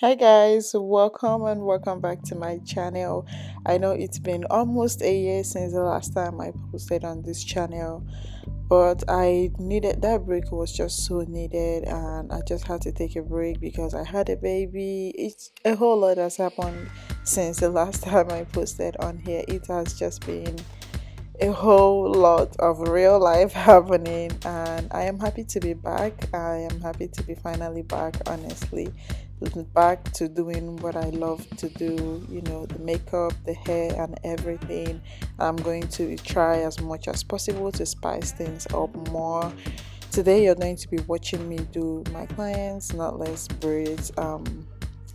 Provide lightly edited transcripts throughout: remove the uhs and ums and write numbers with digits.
Hi guys, welcome and welcome back to my channel. I know it's been almost a year since the last time I posted on this channel, but I needed that break was just so needed and I just had to take a break because I had a baby. It's a whole lot has happened since the last time I posted on here. It has just been a whole lot of real life happening, and I am happy to be back. I am happy to be finally back, honestly, back to doing what I love to do, the makeup, the hair, and everything. I'm going to try as much as possible to spice things up more. Today you're going to be watching me do my clients knotless braids.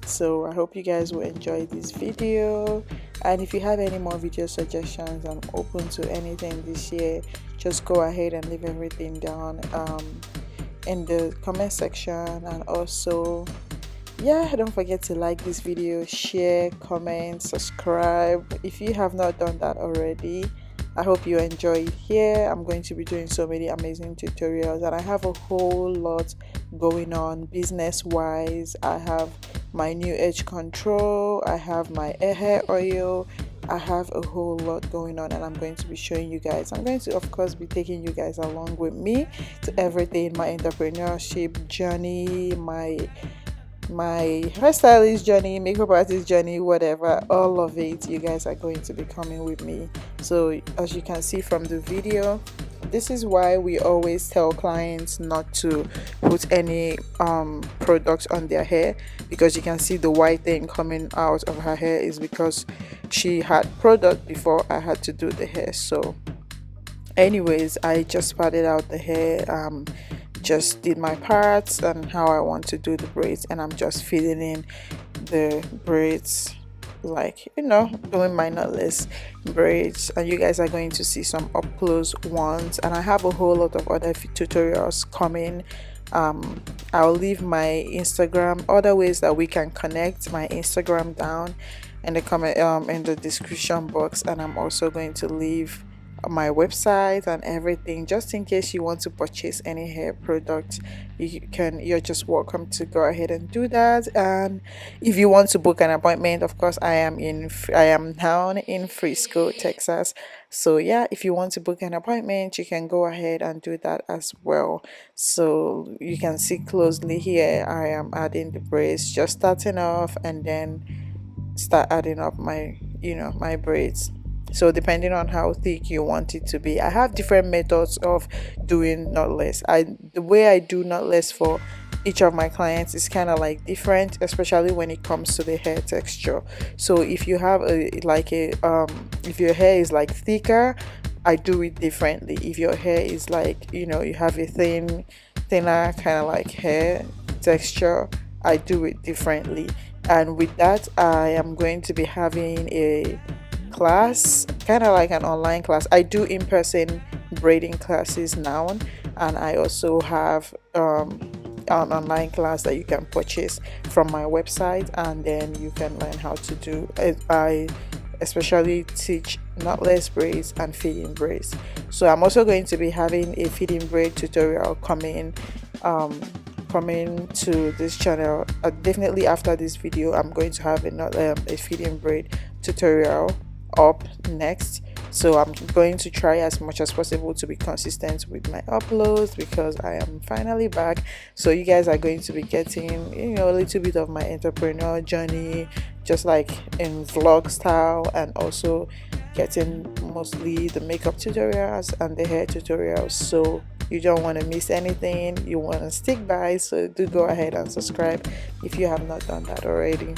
So I hope you guys will enjoy this video, and if you have any more video suggestions, I'm open to anything this year. Just go ahead and leave everything down in the comment section. And also, yeah, don't forget to like this video, share, comment, subscribe if you have not done that already. I hope you enjoy it. Here I'm going to be doing so many amazing tutorials, and I have a whole lot going on business wise. I have my new edge control, I have my hair oil, I have a whole lot going on, and I'm going to be showing you guys. I'm going to, of course, be taking you guys along with me to everything, my entrepreneurship journey, my hairstylist journey, makeup artist journey, whatever, all of it. You guys are going to be coming with me. So as you can see from the video, this is why we always tell clients not to put any products on their hair, because you can see the white thing coming out of her hair is because she had product before I had to do the hair. So anyways, I just parted out the hair, just did my parts and how I want to do the braids, and I'm just filling in the braids, like doing my knotless braids. And you guys are going to see some up close ones, and I have a whole lot of other tutorials coming. I'll leave my Instagram, other ways that we can connect, my Instagram down in the comment in the description box, and I'm also going to leave my website and everything, just in case you want to purchase any hair product. You're just welcome to go ahead and do that. And if you want to book an appointment, of course, I am down in Frisco, Texas. So yeah, if you want to book an appointment, you can go ahead and do that as well. So you can see closely here, I am adding the braids, just starting off, and then start adding up my braids. So depending on how thick you want it to be, I have different methods of doing knotless. The way I do knotless for each of my clients is kind of like different, especially when it comes to the hair texture. So if you have if your hair is like thicker, I do it differently. If your hair is like, you have a thinner kind of like hair texture, I do it differently. And with that, I am going to be having a class, kind of like an online class. I do in-person braiding classes now, and I also have an online class that you can purchase from my website, and then you can learn how to do it. I especially teach knotless braids and fitting braids. So I'm also going to be having a fitting braid tutorial coming to this channel. Definitely after this video, I'm going to have a fitting braid tutorial up next. So I'm going to try as much as possible to be consistent with my uploads, because I am finally back. So you guys are going to be getting a little bit of my entrepreneur journey, just like in vlog style, and also getting mostly the makeup tutorials and the hair tutorials. So you don't want to miss anything, you want to stick by, so do go ahead and subscribe if you have not done that already.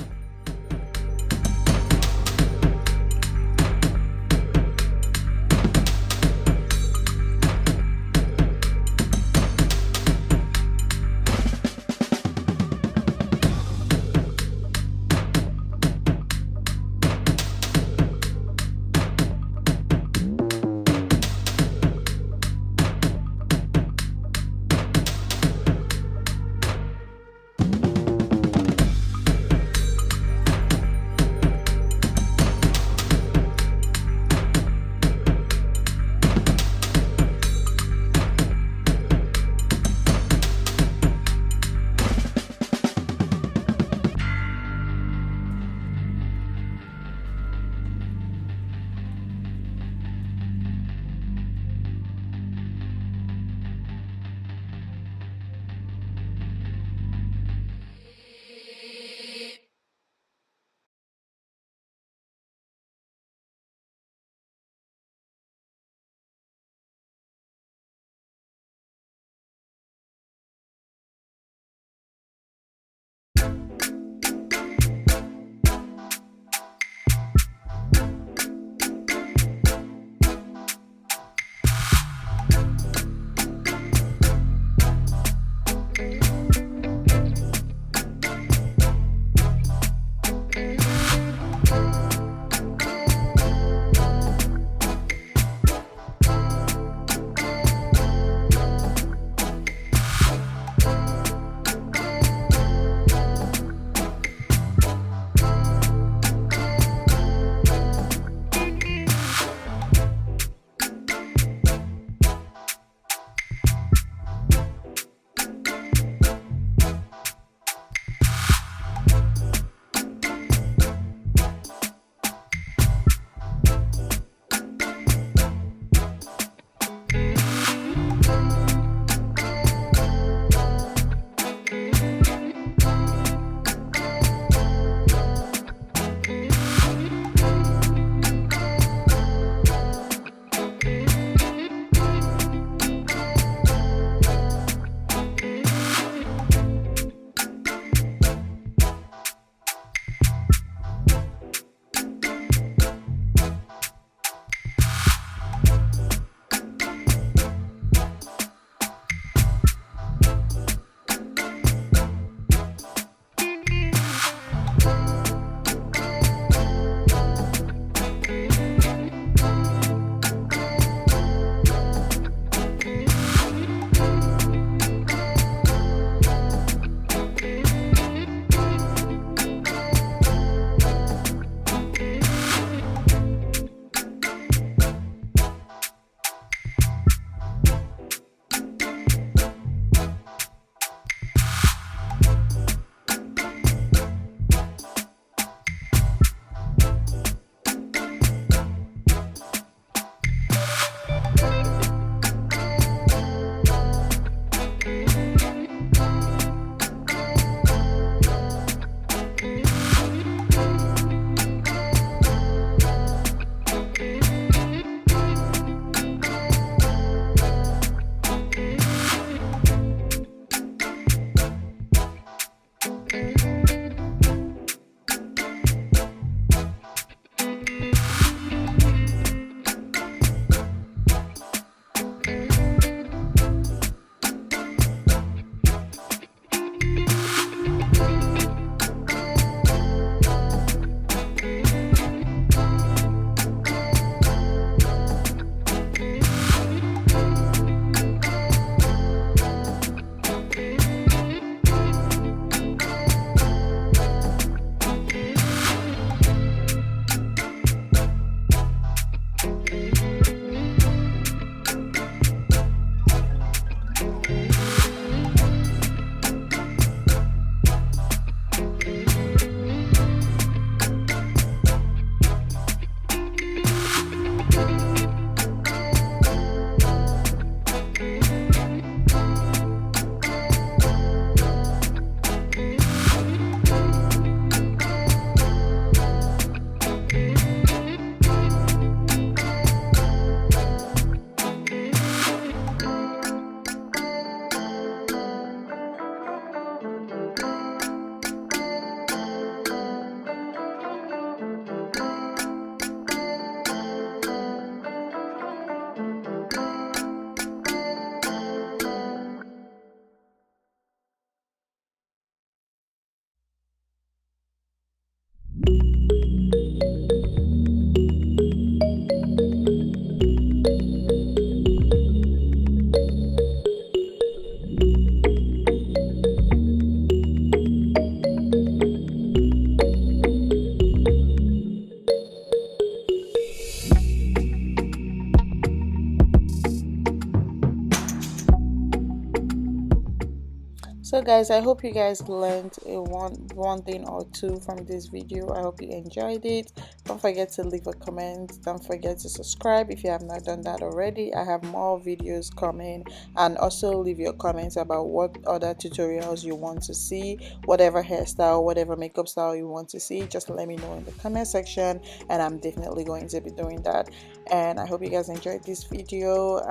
So guys, I hope you guys learned one thing or two from this video. I hope you enjoyed it. Don't forget to leave a comment. Don't forget to subscribe if you have not done that already. I have more videos coming, and also leave your comments about what other tutorials you want to see, whatever hairstyle, whatever makeup style you want to see. Just let me know in the comment section, and I'm definitely going to be doing that. And I hope you guys enjoyed this video.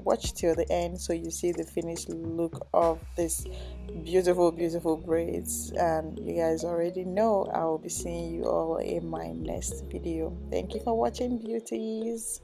Watch till the end so you see the finished look of this beautiful braids. And you guys already know I will be seeing you all in my next video. Thank you for watching, beauties.